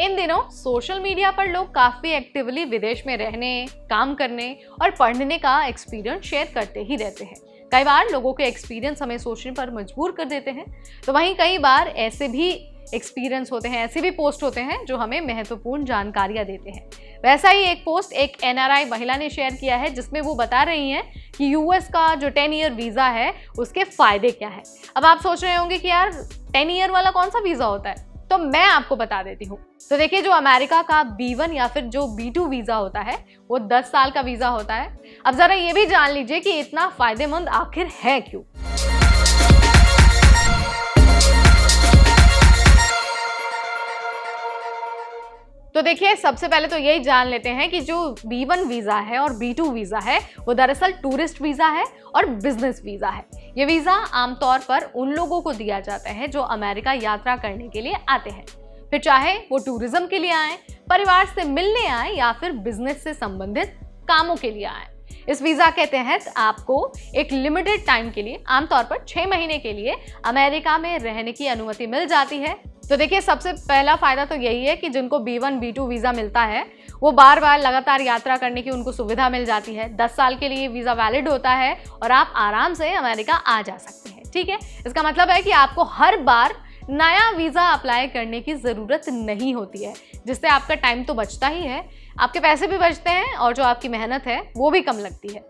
इन दिनों social media पर लोग काफी एक्टिवली विदेश में रहने, काम करने और पढ़ने का एक्सपीरियंस शेयर करते ही रहते हैं। कई बार लोगों के एक्सपीरियंस हमें सोचने पर मजबूर कर देते हैं, तो वहीं कई बार ऐसे भी एक्सपीरियंस होते हैं, ऐसे भी पोस्ट होते हैं जो हमें महत्वपूर्ण जानकारियां देते हैं। वैसा ही एक पोस्ट एक एनआरआई महिला ने शेयर किया है, जिसमें वो बता रही हैं कि यूएस का जो 10 ईयर वीज़ा है उसके फ़ायदे क्या है। अब आप सोच रहे होंगे कि यार 10 ईयर वाला कौन सा वीज़ा होता है, तो मैं आपको बता देती हूँ। तो देखिए, जो अमेरिका का B1 या फिर जो B2 वीज़ा होता है वो 10 साल का वीज़ा होता है। अब ज़रा ये भी जान लीजिए कि इतना फ़ायदेमंद आखिर है क्यों। तो देखिए, सबसे पहले तो यही जान लेते हैं कि जो B1 वीज़ा है और B2 वीज़ा है वो दरअसल टूरिस्ट वीज़ा है और बिजनेस वीज़ा है। ये वीज़ा आमतौर पर उन लोगों को दिया जाता है जो अमेरिका यात्रा करने के लिए आते हैं, फिर चाहे वो टूरिज्म के लिए आए, परिवार से मिलने आए या फिर बिजनेस से संबंधित कामों के लिए आए। इस वीज़ा के तहत आपको एक लिमिटेड टाइम के लिए, आमतौर पर 6 महीने के लिए अमेरिका में रहने की अनुमति मिल जाती है। तो देखिए, सबसे पहला फ़ायदा तो यही है कि जिनको B1 B2 वीज़ा मिलता है वो बार बार लगातार यात्रा करने की उनको सुविधा मिल जाती है। 10 साल के लिए वीज़ा वैलिड होता है और आप आराम से अमेरिका आ जा सकते हैं। ठीक है, इसका मतलब है कि आपको हर बार नया वीज़ा अप्लाई करने की ज़रूरत नहीं होती है, जिससे आपका टाइम तो बचता ही है, आपके पैसे भी बचते हैं और जो आपकी मेहनत है वो भी कम लगती है।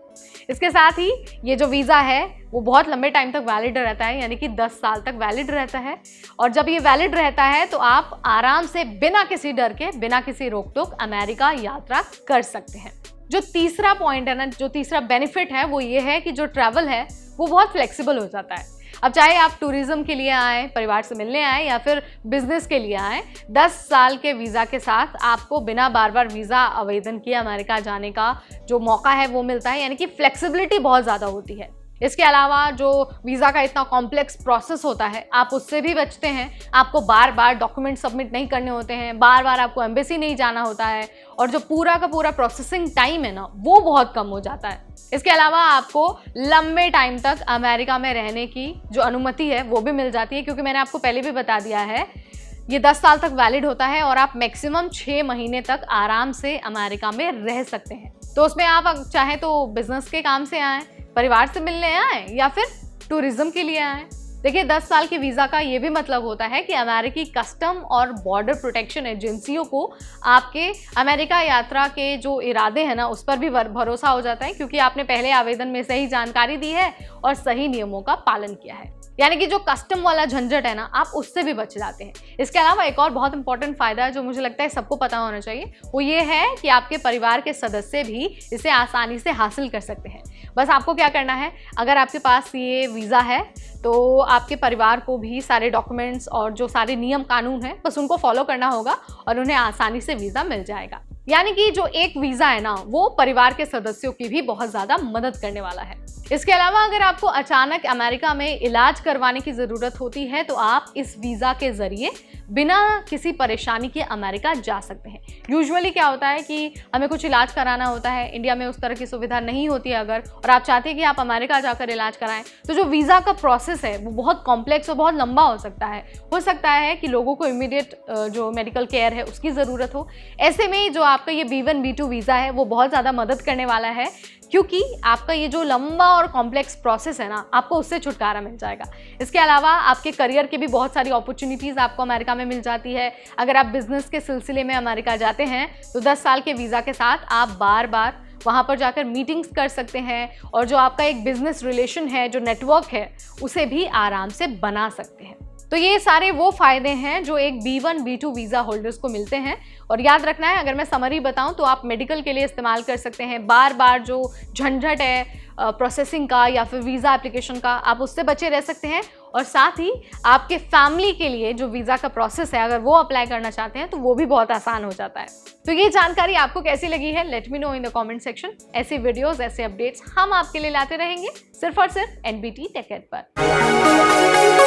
इसके साथ ही ये जो वीज़ा है वो बहुत लंबे टाइम तक वैलिड रहता है, यानी कि 10 साल तक वैलिड रहता है। और जब ये वैलिड रहता है तो आप आराम से बिना किसी डर के, बिना किसी रोक टोक अमेरिका यात्रा कर सकते हैं। जो तीसरा पॉइंट है ना, जो तीसरा बेनिफिट है वो ये है कि जो ट्रैवल है वो बहुत फ्लेक्सिबल हो जाता है। अब चाहे आप टूरिज्म के लिए आए, परिवार से मिलने आए या फिर बिजनेस के लिए आए, 10 साल के वीज़ा के साथ आपको बिना बार बार वीज़ा आवेदन किए अमेरिका जाने का जो मौका है वो मिलता है, यानी कि फ्लेक्सिबिलिटी बहुत ज़्यादा होती है। इसके अलावा जो वीज़ा का इतना कॉम्प्लेक्स प्रोसेस होता है आप उससे भी बचते हैं। आपको बार बार डॉक्यूमेंट सबमिट नहीं करने होते हैं, बार बार आपको एम्बेसी नहीं जाना होता है और जो पूरा का पूरा प्रोसेसिंग टाइम है ना वो बहुत कम हो जाता है। इसके अलावा आपको लंबे टाइम तक अमेरिका में रहने की जो अनुमति है वो भी मिल जाती है, क्योंकि मैंने आपको पहले भी बता दिया है ये 10 साल तक वैलिड होता है और आप मैक्सिमम 6 महीने तक आराम से अमेरिका में रह सकते हैं। तो उसमें आप चाहे तो बिजनेस के काम से आएँ, परिवार से मिलने आए या फिर टूरिज्म के लिए आए। देखिए, 10 साल के वीज़ा का ये भी मतलब होता है कि अमेरिकी कस्टम और बॉर्डर प्रोटेक्शन एजेंसियों को आपके अमेरिका यात्रा के जो इरादे हैं ना उस पर भी भरोसा हो जाता है, क्योंकि आपने पहले आवेदन में सही जानकारी दी है और सही नियमों का पालन किया है। यानी कि जो कस्टम वाला झंझट है ना आप उससे भी बच जाते हैं। इसके अलावा एक और बहुत इंपॉर्टेंट फ़ायदा है जो मुझे लगता है सबको पता होना चाहिए, वो ये है कि आपके परिवार के सदस्य भी इसे आसानी से हासिल कर सकते हैं। बस आपको क्या करना है, अगर आपके पास ये वीज़ा है तो आपके परिवार को भी सारे डॉक्यूमेंट्स और जो सारे नियम कानून हैं बस उनको फॉलो करना होगा और उन्हें आसानी से वीज़ा मिल जाएगा। यानी कि जो एक वीज़ा है ना वो परिवार के सदस्यों की भी बहुत ज़्यादा मदद करने वाला है। इसके अलावा अगर आपको अचानक अमेरिका में इलाज करवाने की ज़रूरत होती है तो आप इस वीज़ा के ज़रिए बिना किसी परेशानी के अमेरिका जा सकते हैं। यूजुअली क्या होता है कि हमें कुछ इलाज कराना होता है, इंडिया में उस तरह की सुविधा नहीं होती है अगर, और आप चाहते हैं कि आप अमेरिका जाकर इलाज कराएं, तो जो वीज़ा का प्रोसेस है वो बहुत कॉम्प्लेक्स और बहुत लंबा हो सकता है। हो सकता है कि लोगों को इमीडिएट जो मेडिकल केयर है उसकी ज़रूरत हो। ऐसे में जो आपका ये B1 B2 वीज़ा है वो बहुत ज़्यादा मदद करने वाला है, क्योंकि आपका ये जो लंबा और कॉम्प्लेक्स प्रोसेस है ना आपको उससे छुटकारा मिल जाएगा। इसके अलावा आपके करियर की भी बहुत सारी अपॉर्चुनिटीज़ आपको अमेरिका में मिल जाती है। अगर आप बिजनेस के सिलसिले में अमेरिका जाते हैं तो 10 साल के वीज़ा के साथ आप बार बार वहाँ पर जाकर मीटिंग्स कर सकते हैं और जो आपका एक बिजनेस रिलेशन है, जो नेटवर्क है, उसे भी आराम से बना सकते हैं। तो ये सारे वो फ़ायदे हैं जो एक B1 B2 वीज़ा होल्डर्स को मिलते हैं। और याद रखना है, अगर मैं समरी बताऊं तो आप मेडिकल के लिए इस्तेमाल कर सकते हैं। बार बार जो झंझट है प्रोसेसिंग का या फिर वीज़ा एप्लीकेशन का, आप उससे बचे रह सकते हैं। और साथ ही आपके फैमिली के लिए जो वीज़ा का प्रोसेस है अगर वो अप्लाई करना चाहते हैं तो वो भी बहुत आसान हो जाता है। तो ये जानकारी आपको कैसी लगी है, let me know in the comment section. ऐसी वीडियोस, ऐसे अपडेट्स हम आपके लिए लाते रहेंगे सिर्फ और सिर्फ NBT टेक एड पर।